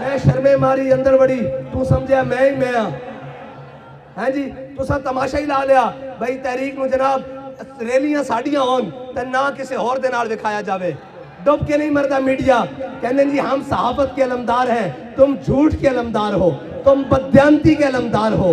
میں شرمے ماری اندر بڑی تو سمجھا میں ہی میں ہاں جی تو سب تماشا ہی لا لیا بھائی تحریک نو جناب ریلیاں ساڑیاں ہون تے نہ کسے اور دے نال دکھایا جاوے ڈب کے نہیں مردا میڈیا کہنے جی ہم صحافت کے علمدار ہیں تم جھوٹ کے علمدار ہو تم بددیانتی کے علمدار ہو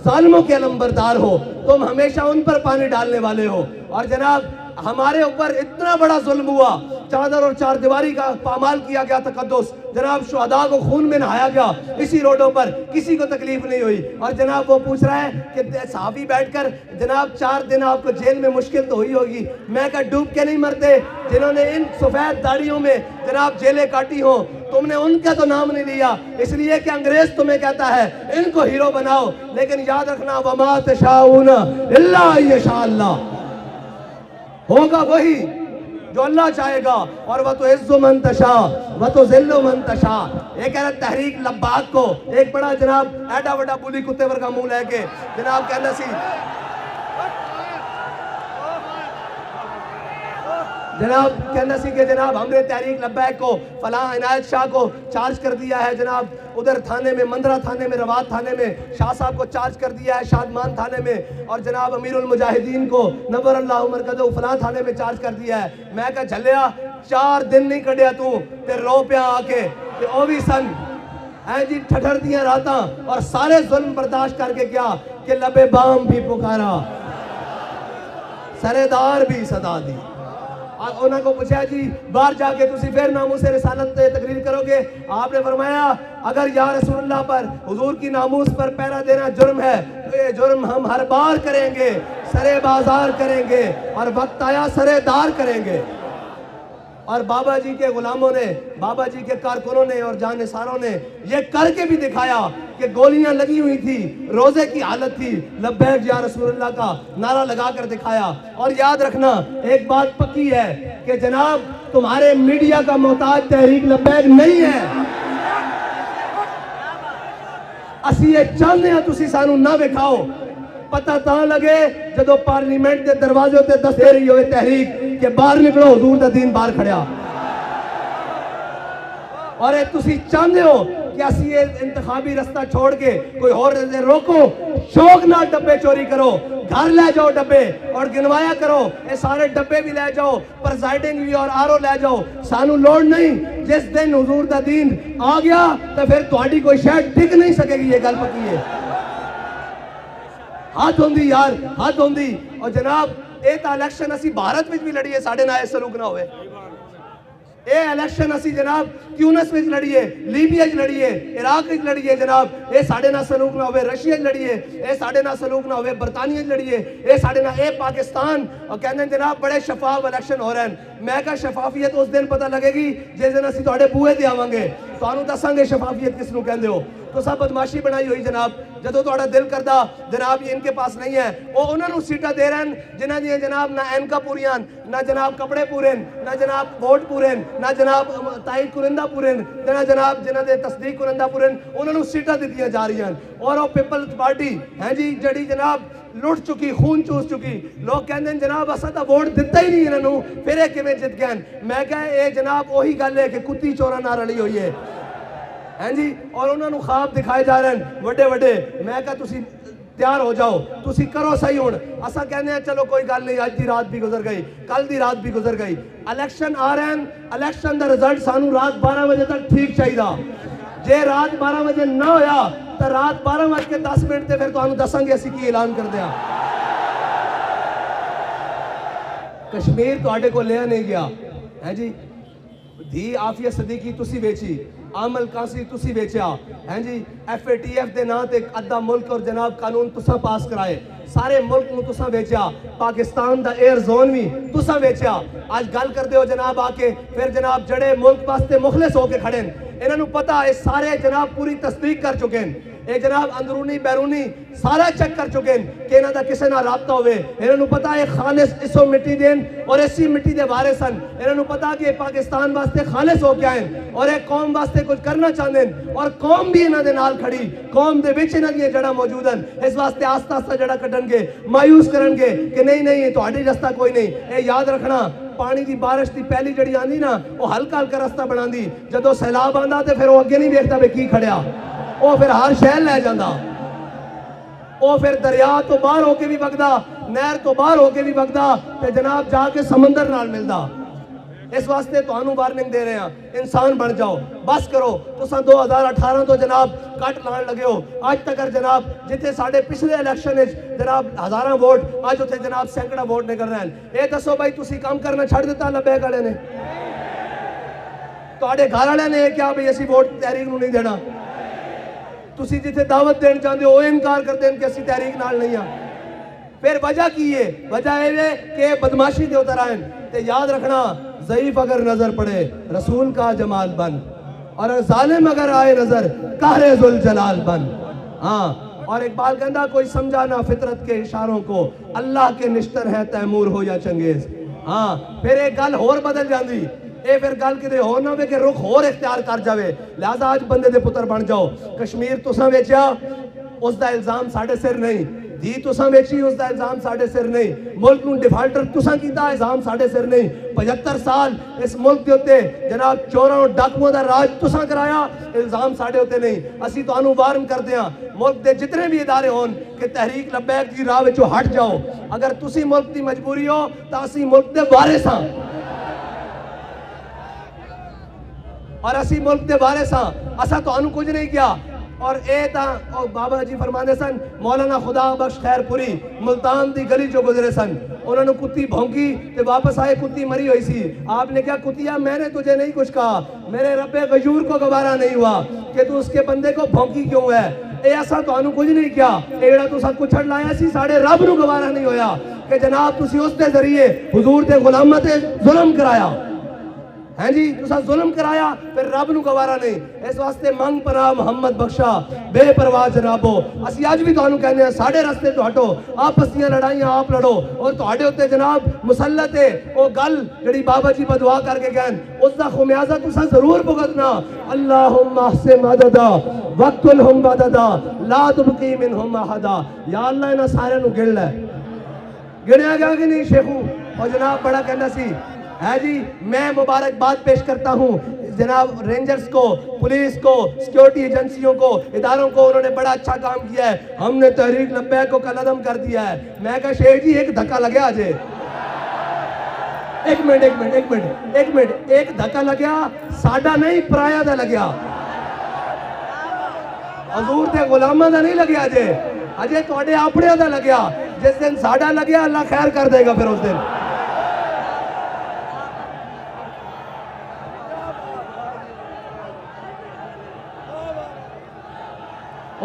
ظالموں کے علمبردار ہو تم ہمیشہ ان پر پانی ڈالنے والے ہو اور جناب ہمارے اوپر اتنا بڑا ظلم ہوا چادر اور چار دیواری کا پامال کیا گیا تقدس جناب شہداء کو خون میں نہایا گیا اسی روڈوں پر کسی کو تکلیف نہیں ہوئی اور جناب وہ پوچھ رہا ہے کہ صحافی بیٹھ کر جناب 4 دن آپ کو جیل میں مشکل تو ہوئی ہوگی میں کہا ڈوب کے نہیں مرتے جنہوں نے ان سفید داڑیوں میں جناب جیلیں کاٹی ہوں تم نے ان کا تو نام نہیں لیا اس لیے کہ انگریز تمہیں کہتا ہے ان کو ہیرو بناؤ لیکن یاد رکھنا وَمَا تَشَاءُونَ إِلَّا أَن يَشَاءَ اللَّهُ ہوگا وہی جو اللہ چاہے گا اور وَتُعِزُّ مَن تَشَاءُ وَتُذِلُّ مَن تَشَاءُ یہ کہہ رہا تحریک لباک کو ایک بڑا جناب ایڈا وڈا بولی کتے ورگا منہ لے کے جناب کہنا سی جناب کہنا سی کہ جناب ہم نے تحریک لبیک کو فلاں عنایت شاہ کو چارج کر دیا ہے جناب ادھر تھانے میں مندرہ تھانے میں روات تھانے میں شاہ صاحب کو چارج کر دیا ہے شادمان تھانے میں اور جناب امیر المجاہدین کو نور اللہ مرکزو فلاں تھانے میں چارج کر دیا ہے میں کہا جھلیا 4 دن نہیں کڑیا تو تے رو پیا آ کے تے او بھی سن اے جی ٹھٹھر دیاں راتاں اور سارے ظلم برداشت کر کے کیا کہ لب بام بھی پکارا سردار بھی صدا دی انہوں کو پوچھا جی باہر جا کے تسی پھر ناموس رسالت تقریر کرو گے آپ نے فرمایا اگر یا رسول اللہ پر حضور کی ناموس پر پہرا دینا جرم ہے تو یہ جرم ہم ہر بار کریں گے سرے بازار کریں گے اور وقت آیا سرے دار کریں گے اور بابا جی کے غلاموں نے بابا جی کے کارکنوں نے اور جانثاروں نے یہ کر کے بھی دکھایا کہ گولیاں لگی ہوئی تھی روزے کی حالت تھی لبیک یا رسول اللہ کا نعرہ لگا کر دکھایا اور یاد رکھنا ایک بات پکی ہے کہ جناب تمہارے میڈیا کا محتاج تحریک لبیک نہیں ہے اسی یہ چاہتے ہیں تسی سانو نہ بکھاؤ پتہ تاں لگے جدو پارلیمنٹ دے دروازے ہوتے دس دے رہی ہوئے تحریک کہ باہر نکلو حضور دا دین باہر کھڑیا اور تسی چاہتے ہو کہ اسی یہ انتخابی رستہ چھوڑ کے کوئی اور رہے روکو شوق نہ ڈبے چوری کرو گھر لے جاؤ ڈبے اور گنوایا کرو یہ سارے ڈبے بھی لے جاؤ پرزائڈنگ بھی اور آرو لے جاؤ سانو لوڑ نہیں جس دن حضور دا دین آ گیا تو پھر تہاڈی کوئی شاید ٹک نہیں سکے گی یہ گل پکی ہے ہاتھ ہوندی یار ہاتھ ہوندی اور جناب اے تا الیکشن اسی بھارت وچ بھی لڑیے ساڑھے نہ سلوک نہ ہوئے اے الیکشن اسی جناب تیونس وچ لڑیے لیبیا وچ لڑیے عراق وچ لڑیے جناب اے ساڑھے نہ سلوک نہ ہوئے رشیا وچ لڑیے اے ساڑھے نہ سلوک نہ ہوئے برطانیہ وچ لڑیے اے ساڑھے نہ اے پاکستان اور کہندے ہیں جناب بڑے شفاف الیکشن ہو رہے ہیں میں کہا شفافیت اس دن پتہ لگے گی جس دن اسی تہاڈے بوئے تے آواں گے تانوں دساں گے شفافیت کس نو کہندے ہو تو سب بدماشی بنائی ہوئی جناب جدو تہاڈا دل کردا جناب یہ ان کے پاس نہیں ہے وہ انہوں نے سیٹاں دے رہے ہیں جنہاں دی جناب نہ اینکا پوریاں نہ جناب کپڑے پورے نہ جناب ووٹ پورے نہ جناب تائید کنندہ پورے نہ جناب جنہاں دے تصدیق کنندہ پورے انہوں نے سیٹاں دتیاں جا رہی ہیں اور وہ پیپلز پارٹی ہیں جی جڑی جناب لٹ چکی خون چوس چکی لوگ کہندے ہیں جناب اسا تا ووٹ دتا ہی نہیں انہوں پھر یہ کیویں جت گئے میں کہا اے جناب وہی گل ہے کہ کتی چورا نہ رلی ہوئی ہے ہیں جی اور انہوں نے خواب دکھائے جا رہے ہیں وڈے وڈے میں کہا تسی تیار ہو جاؤ تسی کرو صحیح ہون اسا کہنے ہیں چلو کوئی گل نہیں آج دی رات بھی گزر گئی کل دی رات بھی گزر گئی الیکشن آ رہے ہیں الیکشن دا رزلٹ سانو رات 12 بجے تک ٹھیک چاہیے جے رات 12 بجے نہ ہویا تو رات 12:10 تے پھر تو انہوں دساں گے اسی کی اعلان کر دیا کشمیر تو آٹے کو لیا نہیں گیا ہے جی دھی عافیہ صدیقی تسی بیچی عامل کانسی تسی بیچیا ہیں جی ایف اے ٹی ایف دے نا تے ادھا ملک اور جناب قانون تسا پاس کرائے سارے ملک میں تسا بیچیا پاکستان دا ایئر زون بھی تسا بیچیا آج گل کر دے ہو جناب آکے پھر جناب جڑے ملک واسطے مخلص ہو کے کھڑے انہوں نے پتا ہے سارے جناب پوری تصدیق کر چکے ہیں اے جناب اندرونی بیرونی سارا چیک کر چکے ہیں کہ انہوں دا کسے نہ رابطہ ہوئے انہوں نے پتا ہے خالص اسو مٹی دین اور اسی مٹی دے وارثن انہوں نے پتا کہ پاکستان واسطے خالص ہو کے آئیں اور ایک قوم واسطے کچھ کرنا چاہتے ہیں اور قوم بھی انہوں دے نال کھڑی قوم دے وچ انہوں دی جڑا موجود ہیں اس واسطے آستہ آستہ جڑا کٹن گے مایوس کرن گے کہ نہیں نہیں تو آڈی رستہ کوئی نہیں اے یاد رکھنا پانی دی بارش دی پہلی جڑی آندی نا وہ ہلکا ہلکا رستہ بناندی، جدو سیلاب آندا تے پھر وہ اگے نہیں ویکھدا بھی کی کھڑیا، وہ پھر ہر شہر لے جاندا، وہ پھر دریا تو باہر ہو کے بھی وگدا، نہر تو باہر ہو کے بھی وگدا تے جناب جا کے سمندر نال ملدا۔ اس واسطے تو انہوں وارننگ دے رہے ہیں، انسان بن جاؤ، بس کرو۔ تو سن 2018 تو جناب کٹ لان لگے ہو، آج تک جناب جتے ساڑھے پچھلے الیکشن جناب ہزاراں ووٹ، آج ہوتے جناب سینکڑا ووٹ نکل رہے ہیں۔ اے دسو بھائی تُسی کام کرنا چھڑ دیتا لبیک والے نے؟ تو آڑے گھر والے نے کیا بھئی اسی ووٹ تحریک نو نہیں دینا؟ تُسی جتے دعوت دین چاہتے ہو انکار کر دیں کہ اسی تحریک نال نہیں ہیں۔ پھر وجہ کی ہے؟ وجہ ہے کہ بدماشی دے اتر آئیں۔ تے یاد رکھنا، ضعیف اگر نظر پڑے رسول کا جمال بن، اور ظالم اگر آئے نظر قہر ذوالجلال بن۔ ہاں، اور اقبال کہندا کوئی سمجھانا فطرت کے اشاروں کو، اللہ کے نشتر ہے تیمور ہو یا چنگیز۔ ہاں، پھر ایک گل اور بدل جاندی، اے پھر گل کدے ہور نہ ہوئے کہ رخ اور اختیار کر جاوے، لہذا آج بندے دے پتر بن جاؤ۔ کشمیر تساں ویچیا، اس دا الزام ساڑھے سر نہیں، دی تساں ویچی، اس دا الزام ساڑھے سر نہیں، ملک نوں ڈیفالٹر تساں کیتا، الزام ساڑھے سر نہیں۔ 75 سال اس ملک دے ہوتے جناب چوراں اور ڈاکوؤں دا راج تساں کرایا، الزام ساڑھے ہوتے نہیں۔ اسی تو انہوں وارن کر دیاں ملک دے جتنے بھی ادارے ہون کہ تحریک لبیک دی راہ وچوں ہٹ جاؤ، اگر تسی ملک دی مجبوری ہو تا اسی ملک دے وارث ہاں، اور اسی ملک دے وارث ہاں، اسا تو انہوں کچھ نہیں کیا۔ اور اے تا بابا جی فرمانے سن، مولانا خدا بخش خیر پوری ملتان دی گلی جو گزرے سن، انہوں نے کتی بھونکی تے واپس آئے، کتی مری ہوئی سی۔ آپ نے کہا کتیا میں نے تجھے نہیں کچھ کہا، میرے رب غیور کو گوارا نہیں ہوا کہ تو اس کے بندے کو بھونکی کیوں ہے؟ اے ایسا تو انہوں کچھ نہیں کیا، ایڑا تو سب کچھ چھڑ لایا سی، ساڑھے رب نو گوارا نہیں ہویا کہ جناب تسی اس دے ذریعے حضور دے غلامت ظلم کرایا، ہیں جی تسا ظلم کرایا، پھر رب نو گوارا نہیں۔ اس واسطے منگ پناہ محمد بخشا بے پرواہ جنابو، اسی آج بھی تو انہوں کہنے ہیں ساڑھے رستے تو ہٹو، آپس دیاں لڑائیاں آپ لڑو، اور تو ہٹے ہوتے جناب مسلط ہے او گل جڑی بابا جی بدعا کر کے گئن، اس دا خمیازہ تسا ضرور بھگتنا۔ اللہم احسن مددا وقتلہم بددا لا تبقی منہم احدا۔ یا اللہ انہاں سارے نو گن لے، گنیا گیا کہ نہیں شیخو؟ اور جناب بڑا کہنا سی ہے جی، میں مبارکباد پیش کرتا ہوں جناب رینجرز کو، پولیس کو، سیکیورٹی ایجنسیوں کو، اداروں کو، انہوں نے بڑا اچھا کام کیا ہے، ہم نے تحریک لبیک کو کل عدم کر دیا ہے۔ میں کہا شیخ جی ایک دھکا لگیا آجے، ایک منٹ، ایک دھکا لگیا، ساڑھا نہیں پرایا دا لگیا، حضور دے غلامہ دا نہیں لگیا آجے، آجے توڑے اپنے دا لگیا، جس دن ساڑھا لگیا اللہ خیر کر دے گا پھر اس دن۔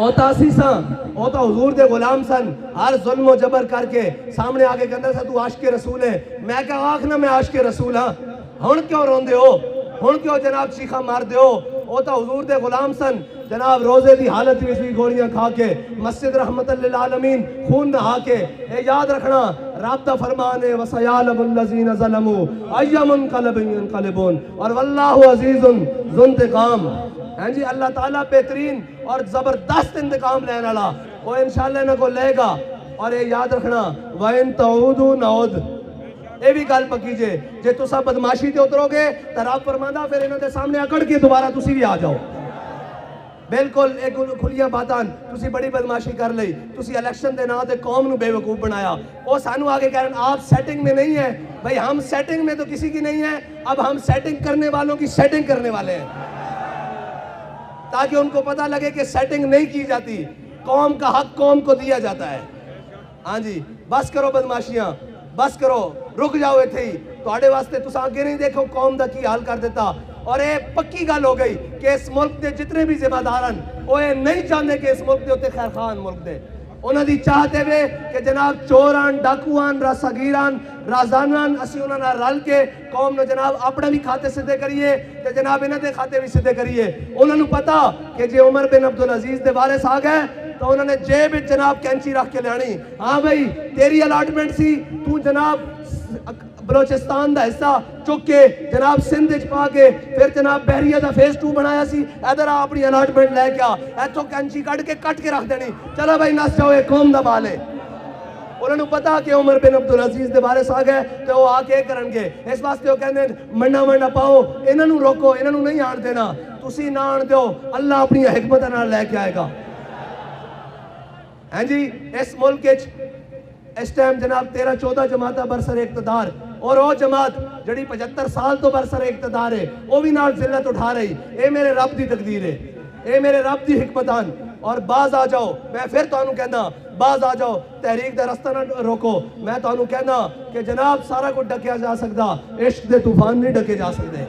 اوتا اسی سن، اوتا حضور دے غلام سن، ہر ظلم و جبر کر کے سامنے آگے کہندہ سا تو عاشق رسول ہے، میں کہا آنکھ نہ میں عاشق رسول ہاں، ہن کیوں رون دے ہو، ہن کیوں جناب چیخا مار دے ہو؟ اوتا حضور دے غلام سن، جناب روزے دی حالت میں بھی گولیاں کھا کے، مسجد رحمت للعالمین خون نہا کے۔ اے یاد رکھنا رابطہ فرمانے وَسَيَعْلَمُ الَّذِينَ ظَلَمُوا أَيَّ مُنْقَلَبٍ يَنْقَلِبُونَ، اور واللہ عزیز ذو انتقام۔ ہاں جی اللہ تعالیٰ بہترین اور زبردست انتقام لینے والا، وہ انشاءاللہ انہوں کو لے گا۔ اور یہ یاد رکھنا وَإِن تَعُودُوا نَعُودْ، یہ بھی گل پکی جے جے تسا بدماشی تے اترو گے تو رب فرماندا پھر انہوں دے سامنے اکڑ کے دوبارہ تسی بھی آ جاؤ۔ بالکل ایک کھلیاں باتاں، تسی بڑی بدماشی کر لئی، تسی الیکشن دے نا تے قوم نو بے وقوف بنایا، وہ سانو آگے کہہ رہے ہیں آپ سیٹنگ میں نہیں ہیں۔ بھائی ہم سیٹنگ میں تو کسی کی نہیں ہیں، اب ہم سیٹنگ کرنے والوں کی سیٹنگ کرنے والے ہیں، تاکہ ان کو پتہ لگے کہ سیٹنگ نہیں کی جاتی، قوم کا حق قوم کو دیا جاتا ہے۔ ہاں جی بس کرو بدماشیاں، بس کرو، رک جاؤ ایتھے ہی، تواڈے واسطے تساں آگے نہیں دیکھو قوم دا کی حال کر دیتا۔ اور یہ پکی گل ہو گئی کہ اس ملک دے جتنے بھی ذمہ دارن وہ یہ نہیں چاہتے کہ اس ملک دے ہوتے خیر خان ملک دے، انہوں دی چاہتے ہوئے کہ جناب چوران، ڈاکوان، راساگیران، رازانان اسی انہوں نے رل کے قوم نے جناب اپنے بھی کھاتے صدے کریے تے جناب انہوں دے کھاتے بھی صدے کریے۔ انہوں نے پتا کہ جی عمر بن عبدالعزیز دے وارث آ گئے تو انہوں نے جیب جناب کینچی رکھ کے لانی، ہاں بھائی تیری الاٹمنٹ سی، تو جناب بلوچستان دا حصہ چک کے جناب سندھ وچ پا کے پھر جناب بحریہ دا فیس 2 بنایا سی، ادھر اپنی الاٹمنٹ لے کے ایتھوں کینچی کٹ کے رکھ دینی، چلو بھائی نس جاؤ یہ قوم دا مال ہے۔ انہوں نے پتا کہ عمر بن عبدالعزیز دے وارث آ گئے تو وہ آ کے کرن گے، اس واسطے وہ کہندے منڈا منڈا پاؤ، انہاں نوں روکو، انہاں نوں نہیں آن دینا، تسی نہ آن دیو، اللہ اپنی حکمت نال لے کے آئے گا۔ ہاں جی اس ملک اس ٹائم جناب 13-14 جماعتاں برسر اقتدار، اور وہ جماعت جڑی 75 سال تو برسر اقتدار ہے وہ بھی نال ذلت اٹھا رہی، اے میرے رب دی تقدیر ہے، اے میرے رب دی حکمتان، اور باز آ جاؤ، میں پھر تانوں کہنا باز آ جاؤ، تحریک دا رستہ نہ روکو، میں تانوں کہنا کہ جناب سارا کچھ ڈکیا جا سکتا، عشق دے طوفان نہیں ڈکے جا سکتے۔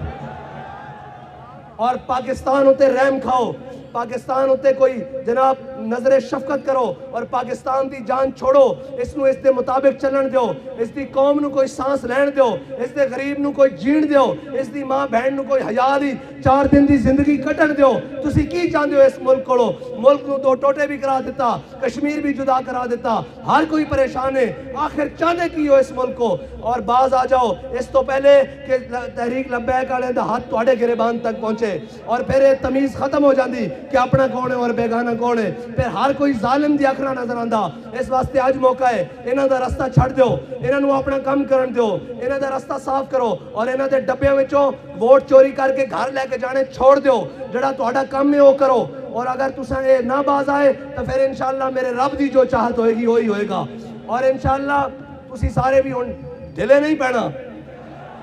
اور پاکستان ہوتے رحم کھاؤ، پاکستان ہوتے کوئی جناب نظر شفقت کرو، اور پاکستان دی جان چھوڑو، اس نو اس دے مطابق چلن دیو، اس دی قوم نو کوئی سانس لین دیو، اس دے غریب نو کوئی جین دیو، اس دی ماں بہن نو کوئی حیا دی 4 دن دی زندگی کٹن دیو۔ تسی کی چاہندے ہو اس ملک کو؟ ملک نو 2 ٹوٹے بھی کرا دیتا، کشمیر بھی جدا کرا دیتا، ہر کوئی پریشان ہے، آخر چاہندے کی ہو اس ملک کو؟ اور باز آ جاؤ اس تو پہلے کہ تحریک لبیک والے دا ہاتھ تواڈے گریبان تک پہنچے، اور پھر یہ تمیز ختم ہو جاندی کہ اپنا کون ہے اور بیگانہ کون ہے، پھر ہر کوئی ظالم دی اکھراں نظر آندا۔ اس واسطے آج موقع ہے، انہاں دا رستہ چھڑ دیو، انہاں نو اپنا کم کرن دیو، انہاں دا رستہ صاف کرو، اور انہاں دے ڈبیاں وچوں ووٹ چوری کر کے گھر لے کے جانے چھوڑ دیو، جڑا تہاڈا کم ہے وہ کرو، اور اگر تساں اے نہ باز آئے تو پھر انشاءاللہ میرے رب دی جو چاہت ہوئے گی وہی ہوئے گا۔ اور انشاءاللہ تسی سارے بھی ہن ڈھلے نہیں پینا،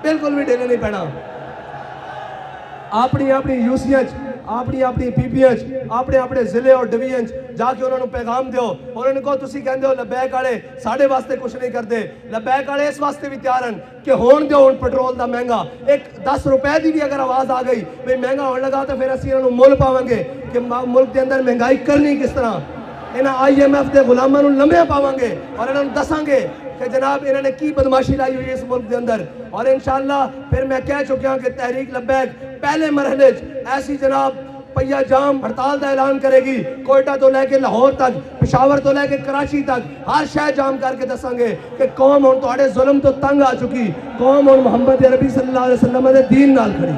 بالکل بھی ڈھلے نہیں پینا، اپنی اپنی یوسیاں اپنی اپنی پی پی ایچ اپنے اپنے ضلع اور ڈویژن جا کے انہوں نے پیغام دیو، انہوں نے کہو تسی کہندے ہو لبیک والے ساڑھے واسطے کچھ نہیں کرتے، لبیک والے اس واسطے بھی تیار ہیں کہ ہون دیو ہون پٹرول دا مہنگا، ایک 10 روپے دی بھی اگر آواز آ گئی بھئی مہنگا ہونے لگا تو پھر اسی انہوں مول پاویں گے کہ ملک دے اندر مہنگائی کرنی کس طرح، انہاں آئی ایم ایف دے غلاماں نوں لمبے پاویں گے، اور انہوں نے دساں گے کہ جناب انہوں نے کی بدماشی لائی ہوئی اس ملک دے اندر۔ اور انشاءاللہ پھر میں کہہ چکیا کہ تحریک لبیک پہلے مرحلے ایسی جناب پہیا جام ہڑتال دا اعلان کرے گی، کوئٹہ تو لے کے لاہور تک، پشاور تو لے کے کراچی تک، ہر شہر جام کر کے دساں گے کہ قوم ہن تہاڈے ظلم تو تنگ آ چکی، قوم ہن محمد عربی صلی اللہ علیہ وسلم دے دین نال کھڑی۔